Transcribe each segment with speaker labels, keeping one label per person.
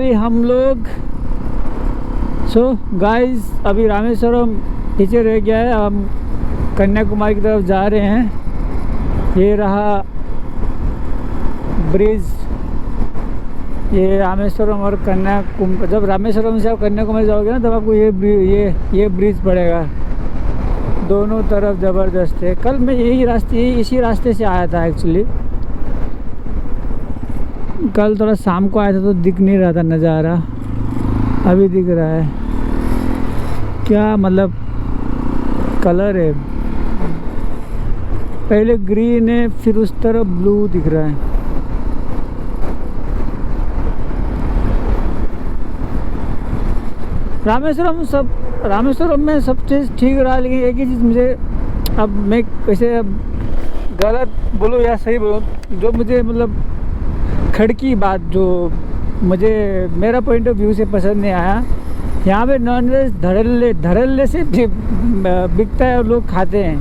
Speaker 1: अभी हम लोग गाइस अभी रामेश्वरम पीछे रह गया है। हम कन्याकुमारी की तरफ जा रहे हैं। ये रहा ब्रिज, ये रामेश्वरम और कन्याकुमारी। जब रामेश्वरम से आप कन्याकुमारी जाओगे ना, तब आपको ये ब्रिज पड़ेगा। दोनों तरफ ज़बरदस्त है। कल मैं इसी रास्ते से आया था एक्चुअली। कल थोड़ा शाम को आया था तो दिख नहीं रहा था नज़ारा, अभी दिख रहा है। क्या मतलब कलर है, पहले ग्रीन है फिर उस तरफ ब्लू दिख रहा है। रामेश्वरम में सब चीज़ ठीक रहा, लेकिन एक ही चीज़ मुझे, अब मैं वैसे अब गलत बोलूँ या सही बोलूँ, जो मुझे मतलब खड़की बात जो मुझे मेरा पॉइंट ऑफ व्यू से पसंद नहीं आया। यहाँ पे नॉनवेज धड़ल्ले से बिकता है और लोग खाते हैं।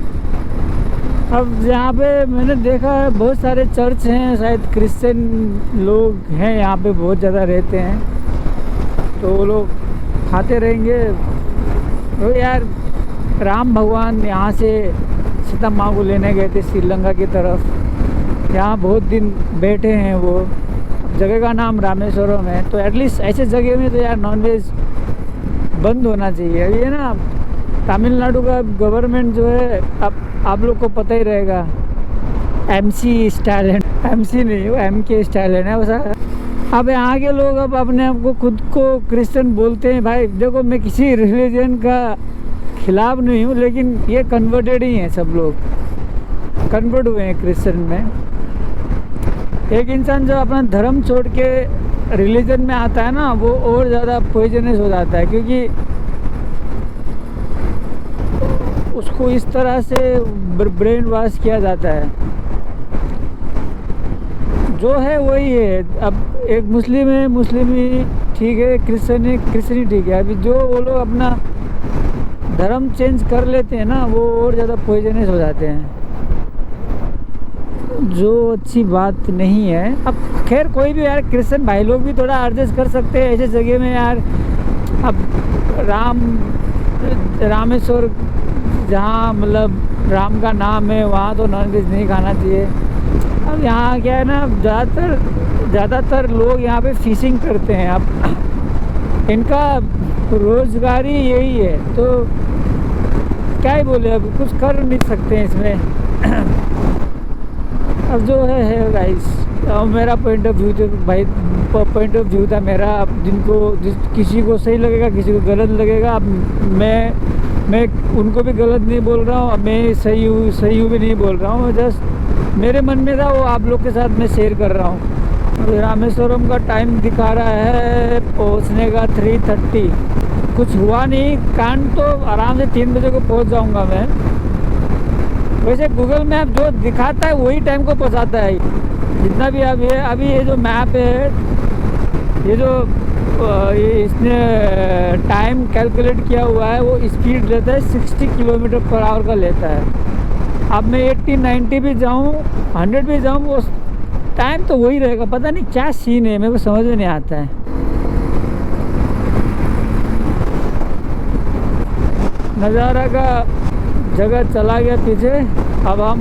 Speaker 1: अब यहाँ पे मैंने देखा है बहुत सारे चर्च हैं, शायद क्रिश्चियन लोग हैं यहाँ पे, बहुत ज़्यादा रहते हैं, तो वो लोग खाते रहेंगे। तो यार राम भगवान यहाँ से सीता माँ को लेने गए थे श्रीलंका की तरफ, यहाँ बहुत दिन बैठे हैं वो। जगह का नाम रामेश्वरम है, तो एटलीस्ट ऐसे जगह में तो यार नॉनवेज बंद होना चाहिए। अभी है ना, तमिलनाडु का गवर्नमेंट जो है, अब आप लोग को पता ही रहेगा, एमसी स्टाइल है, एमसी नहीं वो एमके स्टाइल है ना वैसा। अब यहाँ के लोग अब अपने आप को खुद को क्रिश्चियन बोलते हैं। भाई देखो, मैं किसी रिलीजन का खिलाफ नहीं हूँ, लेकिन ये कन्वर्टेड ही हैं, सब लोग कन्वर्ट हुए हैं क्रिश्चियन में। एक इंसान जब अपना धर्म छोड़ के रिलीजन में आता है ना, वो और ज़्यादा पॉइजनस हो जाता है, क्योंकि उसको इस तरह से ब्रेन वॉश किया जाता है। जो है वही है। अब एक मुस्लिम है, मुस्लिम ही ठीक है, क्रिश्चियन है, क्रिश्चियन ही ठीक है। अभी जो वो लोग अपना धर्म चेंज कर लेते हैं ना, वो और ज़्यादा पॉइजनस हो जाते हैं, जो अच्छी बात नहीं है। अब खैर कोई भी यार, क्रिश्चियन भाई लोग भी थोड़ा एडजस्ट कर सकते हैं ऐसे जगह में यार। अब रामेश्वर जहाँ मतलब राम का नाम है, वहाँ तो नॉनवेज नहीं खाना चाहिए। अब यहाँ क्या है ना, ज़्यादातर लोग यहाँ पे फिशिंग करते हैं। अब इनका रोजगारी यही है, तो क्या ही बोले, अब कुछ कर नहीं सकते हैं इसमें। अब जो है गाइस, मेरा पॉइंट ऑफ व्यू तो भाई पॉइंट ऑफ व्यू था मेरा। अब किसी को सही लगेगा, किसी को गलत लगेगा। अब मैं उनको भी गलत नहीं बोल रहा हूँ, अब मैं सही हूँ भी नहीं बोल रहा हूँ। जस्ट मेरे मन में था, वो आप लोग के साथ मैं शेयर कर रहा हूँ। रामेश्वरम का टाइम दिखा रहा है पहुँचने का 3:30। कुछ हुआ नहीं, कांड तो आराम से 3 बजे को पहुँच जाऊँगा मैं। वैसे गूगल मैप जो दिखाता है वही टाइम को पहुँचाता है, जितना भी। अभी ये जो मैप है, ये इसने टाइम कैलकुलेट किया हुआ है, वो स्पीड लेता है 60 km/h का लेता है। अब मैं 80-90 भी जाऊँ, 100 भी जाऊँ, वो टाइम तो वही रहेगा। पता नहीं क्या सीन है, मेरे को समझ में नहीं आता है। नज़ारा का जगह चला गया पीछे। अब हम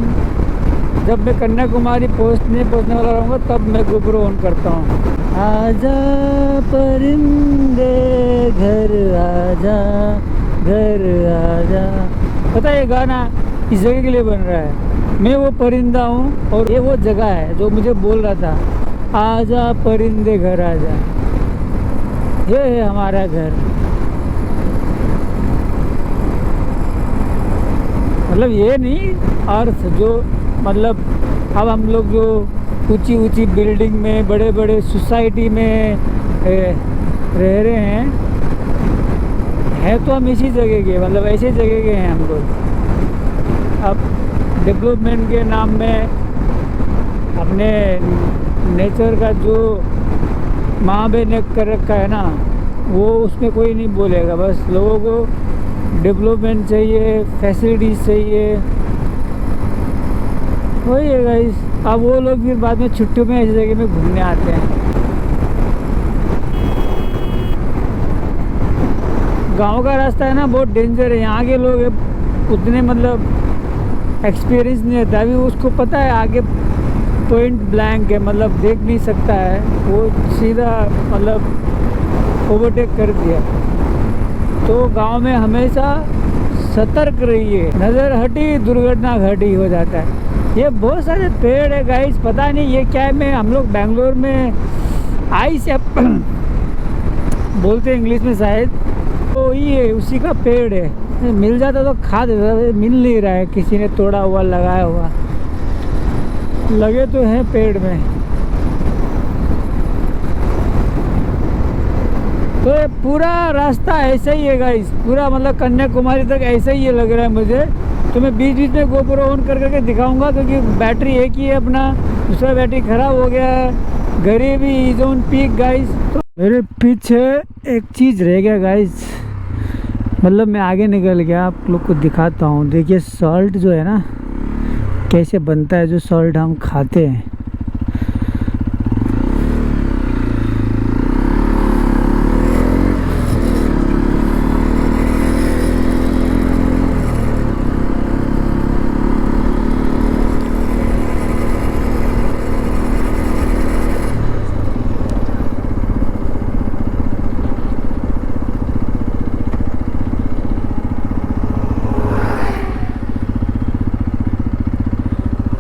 Speaker 1: जब मैं कन्याकुमारी पहुंचने वाला रहूँगा, तब मैं गोप्रो ऑन करता हूँ। आजा परिंदे घर आजा, घर आजा। पता है ये गाना इस जगह के लिए बन रहा है। मैं वो परिंदा हूँ और ये वो जगह है जो मुझे बोल रहा था, आजा परिंदे घर आजा। ये है हमारा घर। मतलब ये नहीं अर्थ जो, मतलब अब हम लोग जो ऊंची बिल्डिंग में, बड़े सोसाइटी में रह रहे हैं, तो हम इसी जगह के, मतलब ऐसे जगह के हैं हम लोग। अब डेवलपमेंट के नाम में अपने नेचर का जो माँ बहन ने कर रखा है ना, वो उसमें कोई नहीं बोलेगा। बस लोगों को डेवलपमेंट चाहिए, फैसिलिटीज़ चाहिए, वही है गाइस। अब वो लोग फिर बाद में छुट्टियों में ऐसी जगह में घूमने आते हैं। गांव का रास्ता है ना, बहुत डेंजर है। यहाँ के लोग उतने मतलब एक्सपीरियंस नहीं रहता, अभी उसको पता है आगे पॉइंट ब्लैंक है, मतलब देख नहीं सकता है, वो सीधा मतलब ओवरटेक कर दिया। तो गांव में हमेशा सतर्क रहिए, नज़र हटी दुर्घटना घटी हो जाता है। ये बहुत सारे पेड़ है गाइस, पता नहीं ये क्या है। मैं हम लोग बेंगलोर में आइस बोलते हैं इंग्लिश में शायद, तो ये उसी का पेड़ है। मिल जाता तो खा देता, मिल नहीं रहा है, किसी ने तोड़ा हुआ लगाया हुआ। लगे तो हैं पेड़ में। तो ये पूरा रास्ता ऐसा ही है गाइस, पूरा मतलब कन्याकुमारी तक ऐसा ही लग रहा है मुझे। तो मैं बीच बीच में गोप्रो ऑन कर करके दिखाऊंगा, क्योंकि बैटरी एक ही है अपना, दूसरा बैटरी ख़राब हो गया है। घरे भी इज ऑन पीक गाइस। तो मेरे पीछे एक चीज़ रह गया गाइस, मतलब मैं आगे निकल गया, आप लोग को दिखाता हूँ। देखिए सॉल्ट जो है ना कैसे बनता है, जो सॉल्ट हम खाते हैं।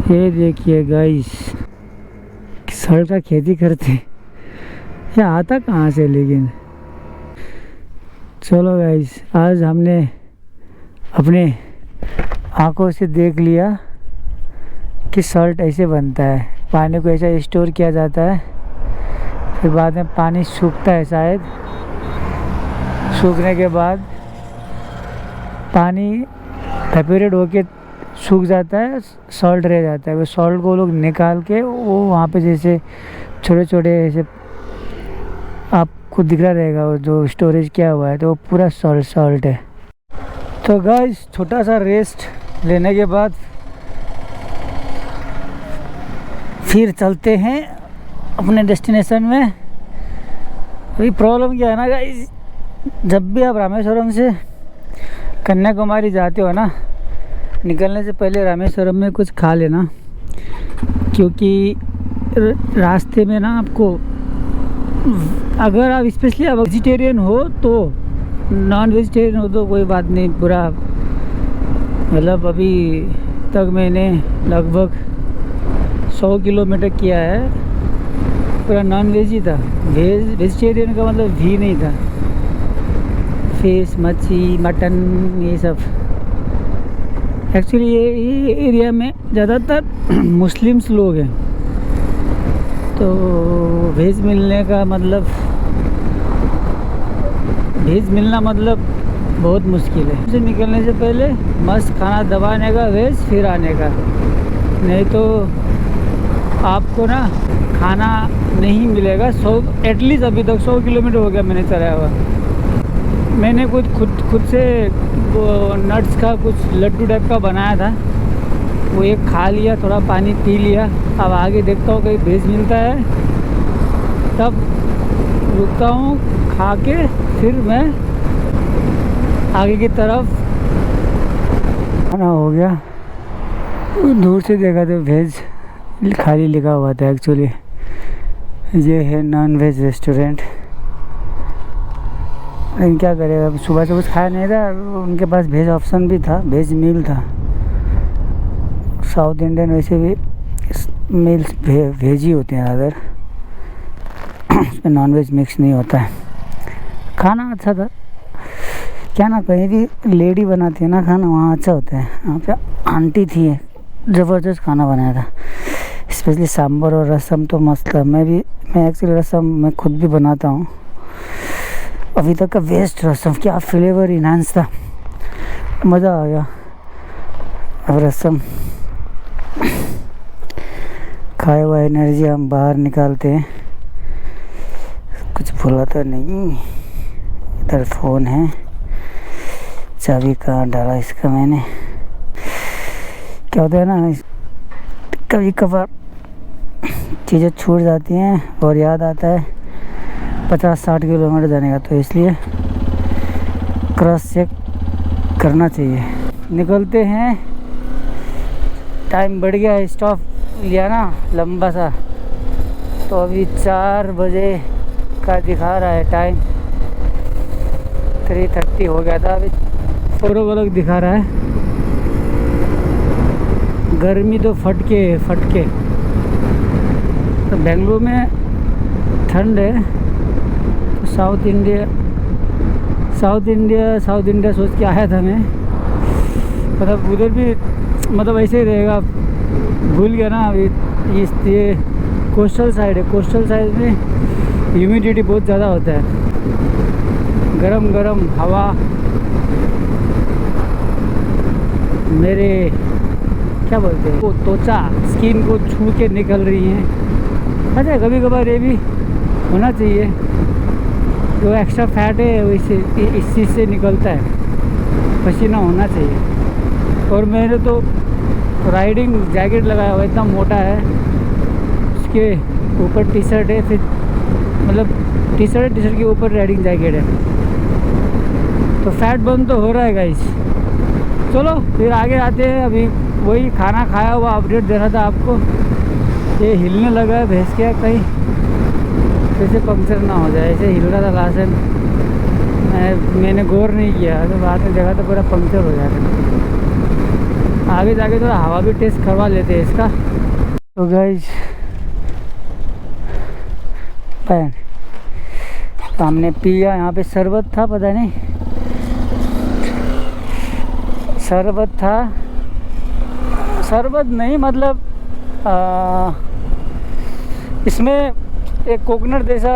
Speaker 1: ये देखिए गाइस, सड़ का खेती करते, ये आता कहाँ से। लेकिन चलो गाइस, आज हमने अपने आंखों से देख लिया कि सॉल्ट ऐसे बनता है। पानी को ऐसा स्टोर किया जाता है, फिर बाद में पानी सूखता है शायद, सूखने के बाद पानी एवेपोरेट होके सूख जाता है, सॉल्ट रह जाता है। वो सॉल्ट को लोग निकाल के वो वहाँ पे जैसे छोटे छोटे ऐसे आपको दिख रहा रहेगा वो जो स्टोरेज किया हुआ है, तो वो पूरा सॉल्ट है। तो गाइस छोटा सा रेस्ट लेने के बाद फिर चलते हैं अपने डेस्टिनेशन में। अभी प्रॉब्लम क्या है ना गाइस, जब भी आप रामेश्वरम से कन्याकुमारी जाते हो ना, निकलने से पहले रामेश्वरम में कुछ खा लेना, क्योंकि रास्ते में ना आपको, अगर आप स्पेशली आप वेजिटेरियन हो तो, नॉन वेजिटेरियन हो तो कोई बात नहीं, पूरा मतलब अभी तक मैंने लगभग 100 किलोमीटर किया है, पूरा नॉन वेज ही था। वेजिटेरियन का मतलब भी नहीं था, फिश मच्छी मटन ये सब। एक्चुअली ये एरिया में ज़्यादातर मुस्लिम्स लोग हैं, तो वेज मिलने का मतलब, वेज मिलना मतलब बहुत मुश्किल है। से निकलने से पहले मस्त खाना दबाने का वेज, फिर आने का, नहीं तो आपको ना खाना नहीं मिलेगा। 100 एटलीस्ट अभी तक 100 किलोमीटर हो गया मैंने चलाया हुआ। मैंने खुद से वो नट्स का कुछ लड्डू टाइप का बनाया था, वो एक खा लिया, थोड़ा पानी पी लिया। अब आगे देखता हूँ कहीं वेज मिलता है, तब रुकता हूँ, खा के फिर मैं आगे की तरफ। खाना हो गया, दूर से देखा तो वेज खाली लिखा हुआ था, एक्चुअली ये है नॉन वेज रेस्टोरेंट। लेकिन क्या करेगा, सुबह से कुछ खाया नहीं था, उनके पास वेज ऑप्शन भी था, वेज मील था। साउथ इंडियन वैसे भी मील्स वेज ही होते हैं ज़्यादातर, उसमें नॉन वेज मिक्स नहीं होता है। खाना अच्छा था, क्या ना, कहीं भी लेडी बनाती है ना खाना, वहाँ अच्छा होता है। वहाँ पे आंटी थी, ज़बरदस्त खाना बनाया था, स्पेशली सांभर और रसम तो मस्त था। मैं एक्चुअली रसम मैं खुद भी बनाता हूँ। अभी तक का बेस्ट रसम, क्या फ्लेवर इन्हांस था, मज़ा आ गया। अब रसम खाए हुआ एनर्जी हम बाहर निकालते हैं। कुछ भूला तो नहीं, इधर फ़ोन है, चाबी कहाँ डाला इसका मैंने। क्या होता है ना, कभी कभार चीज़ें छूट जाती हैं और याद आता है 50-60 किलोमीटर जाने का, तो इसलिए क्रॉस चेक करना चाहिए। निकलते हैं, टाइम बढ़ गया है, स्टॉप लिया ना लंबा सा, तो अभी 4 बजे का दिखा रहा है टाइम। 3:30 हो गया था, अभी 4 o'clock दिखा रहा है। गर्मी तो फटके। तो बेंगलुरु में ठंड है, तो साउथ इंडिया सोच के आया था मैं। मतलब उधर भी मतलब ऐसे ही रहेगा, भूल गया ना। अभी ये कोस्टल साइड है, कोस्टल साइड में ह्यूमिडिटी बहुत ज़्यादा होता है, गरम हवा मेरे क्या बोलते हैं वो त्वचा स्किन को छू के निकल रही हैं। अच्छा, कभी कभार ये भी होना चाहिए, जो एक्स्ट्रा फैट है वो इस चीज़ से निकलता है, पसीना होना चाहिए। और मैंने तो राइडिंग जैकेट लगाया हुआ, इतना मोटा है, उसके ऊपर टी शर्ट है, फिर मतलब टी शर्ट के ऊपर राइडिंग जैकेट है, तो फैट बर्न तो हो रहा है गाइस। चलो फिर आगे आते हैं। अभी वही खाना खाया हुआ अपडेट दे रहा था आपको। ये हिलने लगा है भैंस के, कहीं जैसे पंक्चर ना हो जाए, ऐसे हिल रहा था लास्ट टाइम, मैंने गौर नहीं किया, तो बाद में जगह तो पूरा पंक्चर हो जाएगा। आगे जाके थोड़ा हवा भी टेस्ट करवा लेते हैं इसका। तो गाइस हमने पिया, यहाँ पे शरबत था, पता नहीं शरबत नहीं मतलब इसमें एक कोकोनट जैसा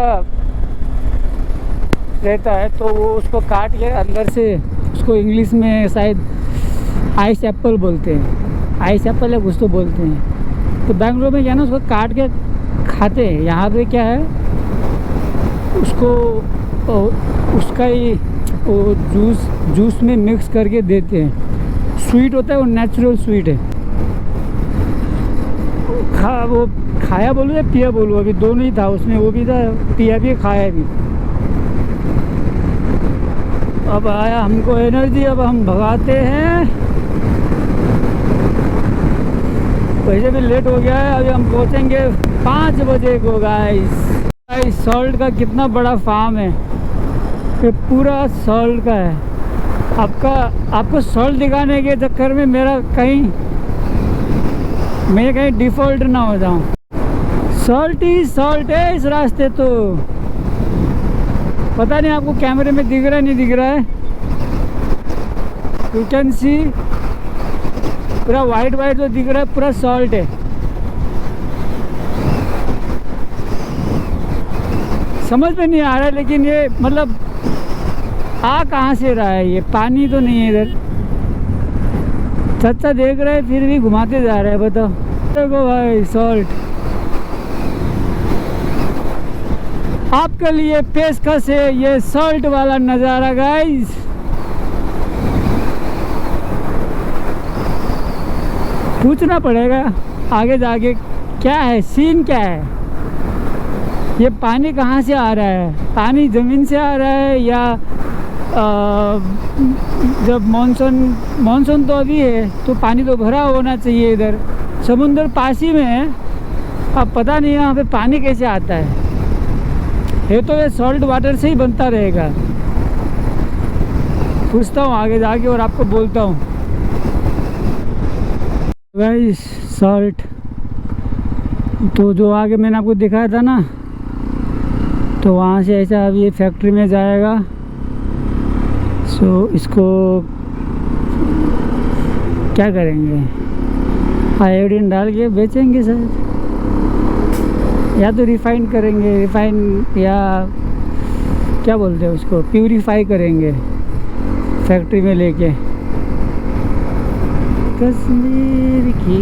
Speaker 1: रहता है, तो वो उसको काट के अंदर से, उसको इंग्लिश में शायद आइस एप्पल बोलते हैं, आइस एप्पल या कुछ तो बोलते हैं। तो बेंगलुरु में क्या है ना, उसको काट के खाते हैं। यहाँ पे क्या है, उसको उसका ही वो जूस में मिक्स करके देते हैं। स्वीट होता है, वो नेचुरल स्वीट है। वो खाया बोलूँ या पिया बोलूँ, अभी दोनों ही था उसमें, वो भी था, पिया भी खाया भी। अब आया हमको एनर्जी, अब हम भगाते हैं। वैसे भी लेट हो गया है, अभी हम पहुँचेंगे 5 बजे को गाइस। सॉल्ट का कितना बड़ा फार्म है, ये पूरा सॉल्ट का है। आपको सॉल्ट दिखाने के चक्कर में मैं कहीं डिफ़ॉल्ट ना हो जाऊं। सॉल्ट ही सॉल्ट है इस रास्ते, तो पता नहीं आपको कैमरे में दिख रहा है नहीं दिख रहा है। यू कैन सी पूरा वाइट जो दिख रहा है, पूरा सॉल्ट है। समझ में नहीं आ रहा है, लेकिन ये मतलब आ कहाँ से रहा है, ये पानी तो नहीं है इधर। चाचा देख रहे हैं, फिर भी घुमाते जा रहे हैं। बताओ, देखो भाई सॉल्ट आपके लिए पेशकश है, ये सॉल्ट वाला नज़ारा गाइस। पूछना पड़ेगा आगे जाके क्या है सीन, क्या है ये, पानी कहाँ से आ रहा है, पानी ज़मीन से आ रहा है या जब मानसून तो अभी है तो पानी तो भरा होना चाहिए। इधर समुंदर पास ही में है, अब पता नहीं यहाँ पे पानी कैसे आता है तो ये सॉल्ट वाटर से ही बनता रहेगा। पूछता हूँ आगे जाके और आपको बोलता हूँ गाइस। सॉल्ट तो जो आगे मैंने आपको दिखाया था ना, तो वहाँ से ऐसा अब ये फैक्ट्री में जाएगा। सो इसको क्या करेंगे, आयोडीन डाल के बेचेंगे शायद, या तो रिफाइन करेंगे, या क्या बोलते हैं उसको, प्यूरीफाई करेंगे फैक्ट्री में लेके। कश्मीर की